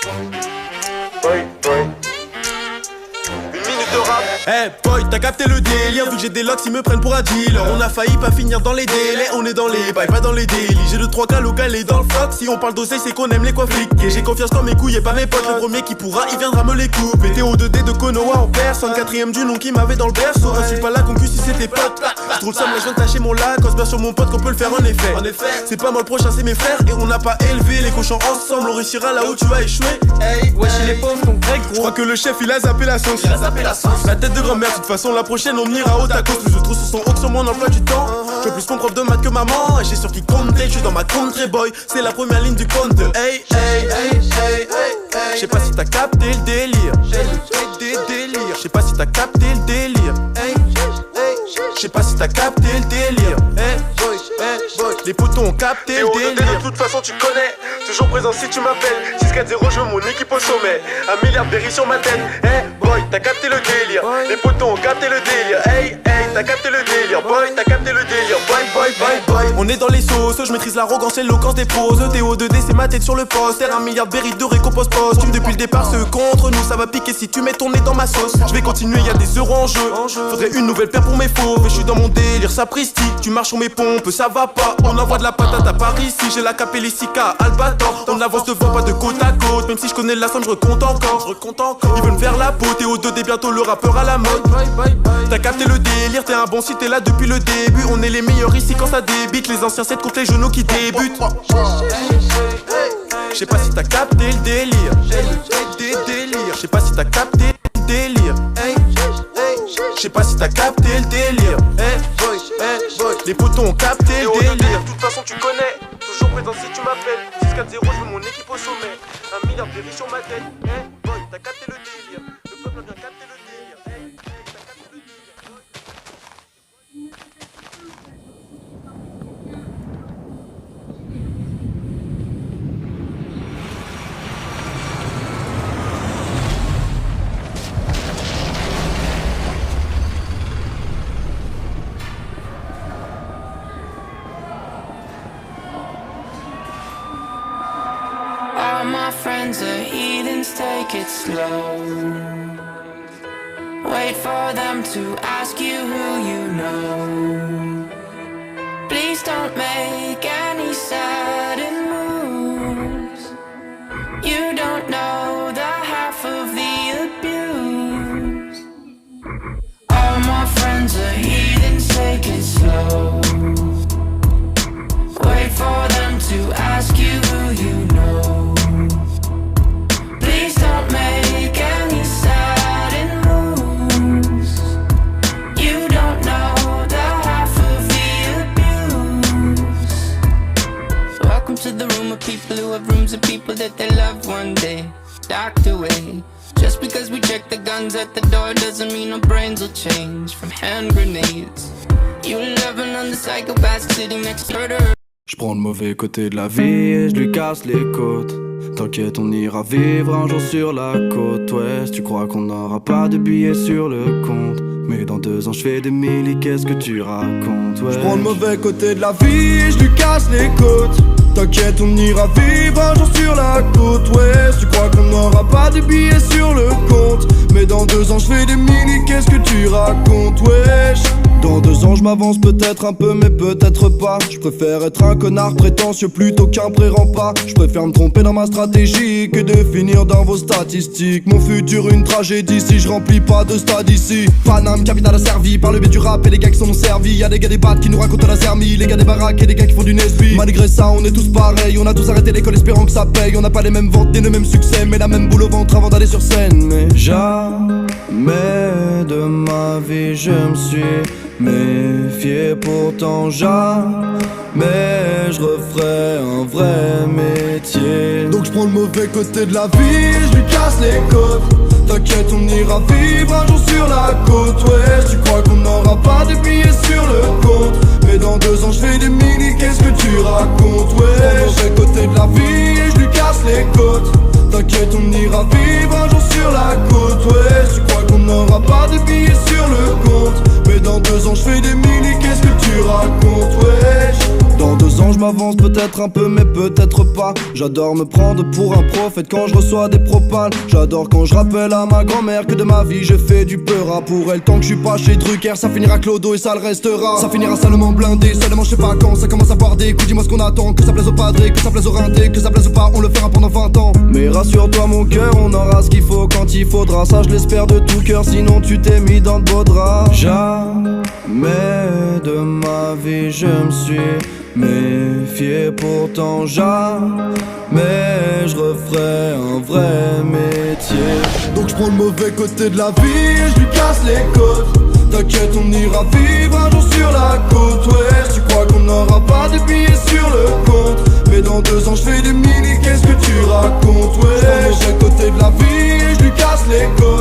Boy, boy. Une minute de rap. Hey boy, t'as capté le délire. Vu que j'ai des locks, ils me prennent pour un dealer. On a failli pas finir dans les délais. On est dans les bails, pas dans les délits. J'ai 2-3 cas local et dans le floc. Si on parle d'oseille, c'est qu'on aime les coins fliqués. J'ai confiance dans mes couilles et pas mes potes. Le premier qui pourra, il viendra me les couper. TO2D de Konoha en personne. 4ème du nom qui m'avait dans le berceau. Insulte pas la concu si c'est tes potes. J'trouve ça, moi je viens de tâcher mon lac. On se base sur mon pote qu'on peut le faire en effet. C'est pas moi le prochain, c'est mes frères. Et on n'a pas élevé les cochons ensemble. On réussira là où tu as échoué. Hey, Wesh, il est pauvre ton grec, gros. J'crois que le chef il a zappé la sauce. La tête de grand-mère, de toute façon la prochaine on ira au tacos. Plus de trous sur son haut que sur mon emploi du temps. Je veux plus mon prof de maths que maman. Et j'ai sur qui compter, je suis dans ma country boy. C'est la première ligne du compte. Hey, hey, hey, hey, hey. J'sais pas si t'as capté le délire. J'sais pas si t'as capté le délire. J'sais pas si t'as capté le délire. Hey, boy, hey, boy. Les potos ont capté le délire. De toute façon tu connais. Toujours présent si tu m'appelles. 6-4-0, je veux mon équipe au sommet. 1 milliard de berry sur ma tête. Hey boy, t'as capté le délire. Les potos ont capté le délire. Hey, hey, t'as capté le délire. Boy, t'as capté le délire. Boy, boy, boy, boy. On est dans les sauces, je maîtrise l'arrogance et l'éloquence des poses. TO2D c'est ma tête sur le poster. 1 milliard de berry de récompense posthume. Depuis le départ ceux contre nous ça va piquer si tu mets ton nez dans ma sauce. Je vais continuer, y'a des euros en jeu. Faudrait une nouvelle paire pour mes fauves. Et je suis dans mon délire, ça presti. Tu marches sur mes pompes, ça va pas. On envoie de la patate à Paris ici. J'ai la capellissica Albator. On avance devant, pas de côte à côte. Même si je connais la somme, je recompte encore. Ils veulent me faire la peau. TO2D bientôt le rappeur à la mode. T'as capté le délire, t'es un bon si t'es là depuis le début. On est les meilleurs ici quand ça débite. Les anciens c'est contre les genoux qui débutent. J'sais pas si t'as capté le délire. J'sais pas si t'as capté le délire. J'sais pas si t'as capté le délire. Les potos ont capté le délire. De toute façon tu connais. Toujours présent si tu m'appelles. 6-4-0, je veux mon équipe au sommet. 1 milliard de berry sur ma tête. Hey boy, t'as capté le délire. Le peuple a bien capté le délire. Hey, t'as capté le délire. All my friends are heathens, take it slow. Wait for them to ask you who you know. Please don't make any sudden moves. You don't know the half of the abuse. All my friends are heathens, take it slow. Wait for them to ask you who you know. Please don't make any sudden moves. You don't know the half of the abuse. Welcome to the room of people who have rooms of people that they love one day docked away. Just because we check the guns at the door doesn't mean our brains will change from hand grenades. You loving on the psychopath sitting next to her. J'prends le mauvais côté de la vie et je lui casse les côtes. T'inquiète, on ira vivre un jour sur la côte ouest. Tu crois qu'on n'aura pas de billets sur le compte, mais dans 2 ans je fais des milli, qu'est-ce que tu racontes, ouais. J'prends le mauvais côté de la vie et je lui casse les côtes. T'inquiète, on ira vivre un jour sur la côte ouest. Tu crois qu'on n'aura pas de billets sur le compte, mais dans 2 ans je fais des milli, qu'est-ce que tu racontes, wesh. Dans 2 ans je m'avance peut-être un peu mais peut-être pas. Je préfère être un connard prétentieux plutôt qu'un pré-rempart. Je préfère me tromper dans ma stratégie que de finir dans vos statistiques. Mon futur une tragédie si je remplis pas de stade ici. Paname, capitale asservie par le biais du rap et les gars qui sont servis. Y'a des gars des battes qui nous racontent la sermie, les gars des baraques et des gars qui font du Nesby. Malgré ça on est tous pareils, on a tous arrêté l'école espérant que ça paye. On n'a pas les mêmes ventes ni le même succès, mais la même boule au ventre avant d'aller sur scène. Mais jamais de ma vie je me suis méfié, pourtant jamais je referai un vrai métier. Donc je prends le mauvais côté de la vie et je lui casse les côtes. T'inquiète, on ira vivre un jour sur la côte ouest. Tu crois qu'on n'aura pas de billets sur le compte, mais dans 2 ans je fais des milli, qu'est-ce que tu racontes, ouais. Je prends le mauvais côté de la vie et je lui casse les côtes. T'inquiète, on ira vivre un jour sur la côte ouest. Tu crois qu'on n'aura pas de billets sur le compte, mais dans 2 ans je fais des milli, qu'est-ce que tu racontes, wesh. Dans 2 ans je m'avance peut-être un peu mais peut-être pas. J'adore me prendre pour un prophète quand je reçois des propales. J'adore quand je rappelle à ma grand-mère que de ma vie je fais du peur. Pour elle tant que je suis pas chez Drucker, ça finira clodo et ça le restera. Ça finira salement blindé, seulement je sais pas quand ça commence à boire des coups. Dis-moi ce qu'on attend, que ça plaise au padré, que ça plaise au rinté, que ça plaise ou pas, on le fera pendant 20 ans. Mais rassure-toi mon cœur, on aura ce qu'il faut quand il faudra. Ça je l'espère de tout cœur, sinon tu t'es mis dans de beaux draps. Jamais de ma vie je me suis méfié, pourtant jamais je referai un vrai métier. Donc je prends le mauvais côté de la vie et je lui casse les côtes. T'inquiète, on ira vivre un jour sur la côte ouest. Tu crois qu'on n'aura pas de billets sur le compte, mais dans 2 ans je fais des milliers, qu'est-ce que tu racontes? Ouais, je prends le mauvais côté de la vie et je lui casse les côtes.